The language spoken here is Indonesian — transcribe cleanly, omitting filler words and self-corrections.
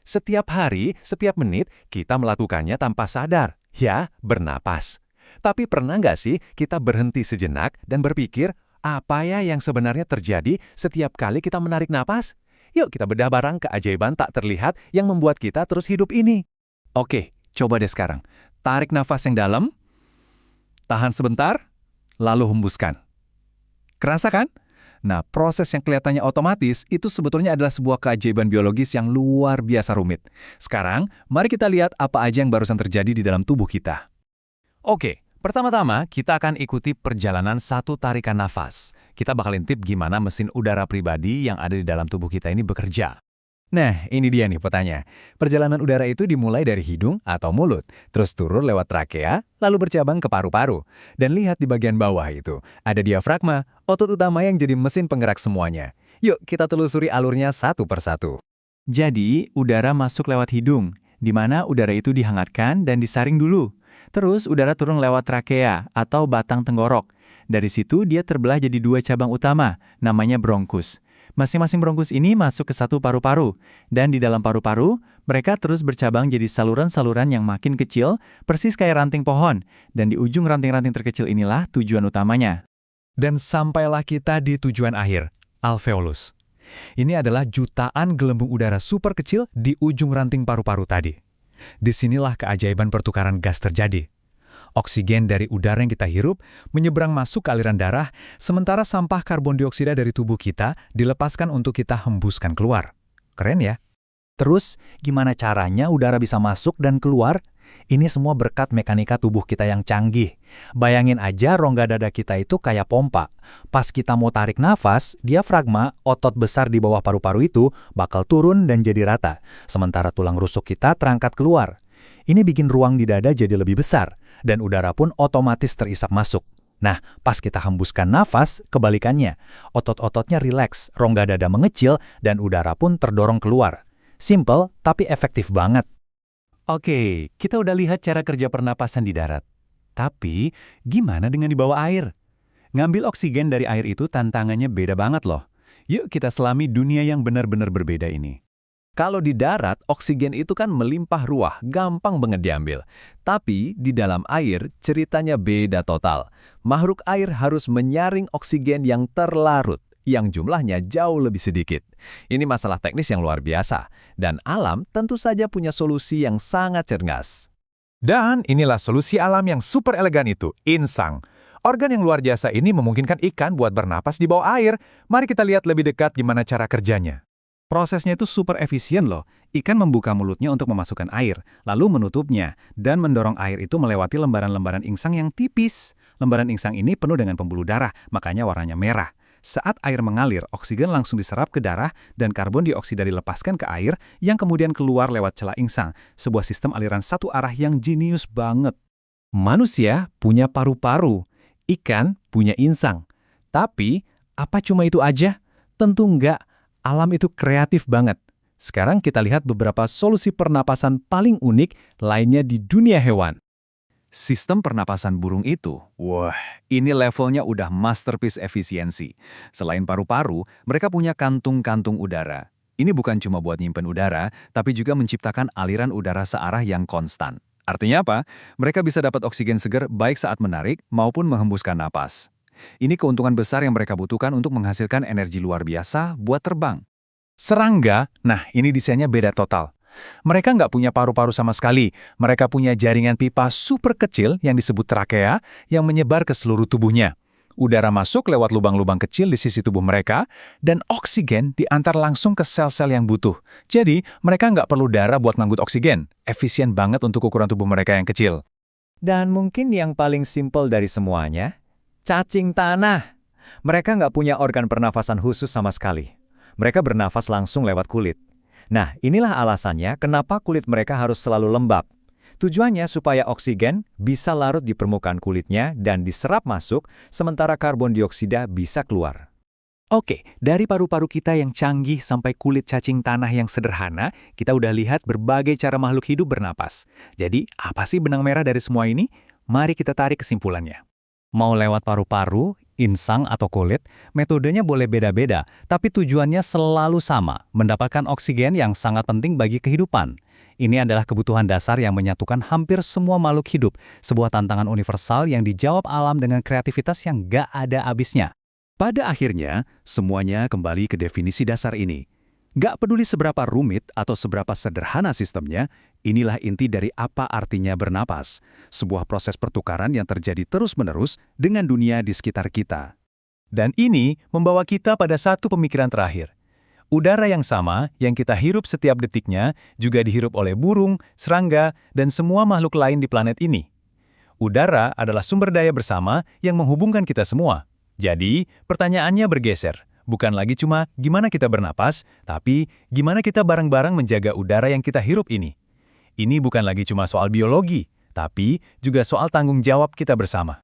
Setiap hari, setiap menit, kita melakukannya tanpa sadar. Ya, bernapas. Tapi pernah nggak sih kita berhenti sejenak dan berpikir, apa ya yang sebenarnya terjadi setiap kali kita menarik napas? Yuk kita bedah barang keajaiban tak terlihat yang membuat kita terus hidup ini. Oke, coba deh sekarang. Tarik nafas yang dalam, tahan sebentar, lalu hembuskan. Kerasa kan? Nah, proses yang kelihatannya otomatis itu sebetulnya adalah sebuah keajaiban biologis yang luar biasa rumit. Sekarang, mari kita lihat apa aja yang barusan terjadi di dalam tubuh kita. Oke, pertama-tama kita akan ikuti perjalanan satu tarikan nafas. Kita bakal intip gimana mesin udara pribadi yang ada di dalam tubuh kita ini bekerja. Nah, ini dia nih petanya. Perjalanan udara itu dimulai dari hidung atau mulut, terus turun lewat trakea, lalu bercabang ke paru-paru. Dan lihat di bagian bawah itu, ada diafragma, otot utama yang jadi mesin penggerak semuanya. Yuk, kita telusuri alurnya satu persatu. Jadi, udara masuk lewat hidung, di mana udara itu dihangatkan dan disaring dulu. Terus, udara turun lewat trakea atau batang tenggorok. Dari situ, dia terbelah jadi dua cabang utama, namanya bronkus. Masing-masing bronkus ini masuk ke satu paru-paru, dan di dalam paru-paru, mereka terus bercabang jadi saluran-saluran yang makin kecil, persis kayak ranting pohon, dan di ujung ranting-ranting terkecil inilah tujuan utamanya. Dan sampailah kita di tujuan akhir, alveolus. Ini adalah jutaan gelembung udara super kecil di ujung ranting paru-paru tadi. Disinilah keajaiban pertukaran gas terjadi. Oksigen dari udara yang kita hirup menyeberang masuk ke aliran darah, sementara sampah karbon dioksida dari tubuh kita dilepaskan untuk kita hembuskan keluar. Keren ya? Terus, gimana caranya udara bisa masuk dan keluar? Ini semua berkat mekanika tubuh kita yang canggih. Bayangin aja rongga dada kita itu kayak pompa. Pas kita mau tarik nafas, diafragma, otot besar di bawah paru-paru itu, bakal turun dan jadi rata. Sementara tulang rusuk kita terangkat keluar. Ini bikin ruang di dada jadi lebih besar, dan udara pun otomatis terisap masuk. Nah, pas kita hembuskan nafas, kebalikannya. Otot-ototnya rileks, rongga dada mengecil, dan udara pun terdorong keluar. Simple, tapi efektif banget. Oke, kita udah lihat cara kerja pernapasan di darat. Tapi, gimana dengan di bawah air? Ngambil oksigen dari air itu tantangannya beda banget loh. Yuk kita selami dunia yang benar-benar berbeda ini. Kalau di darat, oksigen itu kan melimpah ruah, gampang banget diambil. Tapi di dalam air, ceritanya beda total. Makhluk air harus menyaring oksigen yang terlarut, yang jumlahnya jauh lebih sedikit. Ini masalah teknis yang luar biasa. Dan alam tentu saja punya solusi yang sangat cerdas. Dan inilah solusi alam yang super elegan itu, insang. Organ yang luar biasa ini memungkinkan ikan buat bernapas di bawah air. Mari kita lihat lebih dekat gimana cara kerjanya. Prosesnya itu super efisien loh. Ikan membuka mulutnya untuk memasukkan air, lalu menutupnya, dan mendorong air itu melewati lembaran-lembaran insang yang tipis. Lembaran insang ini penuh dengan pembuluh darah, makanya warnanya merah. Saat air mengalir, oksigen langsung diserap ke darah, dan karbon dioksida dilepaskan ke air, yang kemudian keluar lewat celah insang. Sebuah sistem aliran satu arah yang jenius banget. Manusia punya paru-paru, ikan punya insang. Tapi, apa cuma itu aja? Tentu enggak. Alam itu kreatif banget. Sekarang kita lihat beberapa solusi pernapasan paling unik lainnya di dunia hewan. Sistem pernapasan burung itu, wah, ini levelnya udah masterpiece efisiensi. Selain paru-paru, mereka punya kantung-kantung udara. Ini bukan cuma buat nyimpen udara, tapi juga menciptakan aliran udara searah yang konstan. Artinya apa? Mereka bisa dapat oksigen segar baik saat menarik maupun menghembuskan napas. Ini keuntungan besar yang mereka butuhkan untuk menghasilkan energi luar biasa buat terbang. Serangga, nah ini desainnya beda total. Mereka nggak punya paru-paru sama sekali. Mereka punya jaringan pipa super kecil yang disebut trakea yang menyebar ke seluruh tubuhnya. Udara masuk lewat lubang-lubang kecil di sisi tubuh mereka, dan oksigen diantar langsung ke sel-sel yang butuh. Jadi, mereka nggak perlu darah buat ngangkut oksigen. Efisien banget untuk ukuran tubuh mereka yang kecil. Dan mungkin yang paling simpel dari semuanya, cacing tanah. Mereka nggak punya organ pernafasan khusus sama sekali. Mereka bernafas langsung lewat kulit. Nah, inilah alasannya kenapa kulit mereka harus selalu lembab. Tujuannya supaya oksigen bisa larut di permukaan kulitnya dan diserap masuk, sementara karbon dioksida bisa keluar. Oke, dari paru-paru kita yang canggih sampai kulit cacing tanah yang sederhana, kita udah lihat berbagai cara makhluk hidup bernapas. Jadi, apa sih benang merah dari semua ini? Mari kita tarik kesimpulannya. Mau lewat paru-paru, insang atau kulit, metodenya boleh beda-beda, tapi tujuannya selalu sama, mendapatkan oksigen yang sangat penting bagi kehidupan. Ini adalah kebutuhan dasar yang menyatukan hampir semua makhluk hidup, sebuah tantangan universal yang dijawab alam dengan kreativitas yang gak ada habisnya. Pada akhirnya, semuanya kembali ke definisi dasar ini. Gak peduli seberapa rumit atau seberapa sederhana sistemnya, inilah inti dari apa artinya bernapas. Sebuah proses pertukaran yang terjadi terus-menerus dengan dunia di sekitar kita. Dan ini membawa kita pada satu pemikiran terakhir. Udara yang sama yang kita hirup setiap detiknya juga dihirup oleh burung, serangga, dan semua makhluk lain di planet ini. Udara adalah sumber daya bersama yang menghubungkan kita semua. Jadi, pertanyaannya bergeser. Bukan lagi cuma gimana kita bernapas, tapi gimana kita bareng-bareng menjaga udara yang kita hirup ini. Ini bukan lagi cuma soal biologi, tapi juga soal tanggung jawab kita bersama.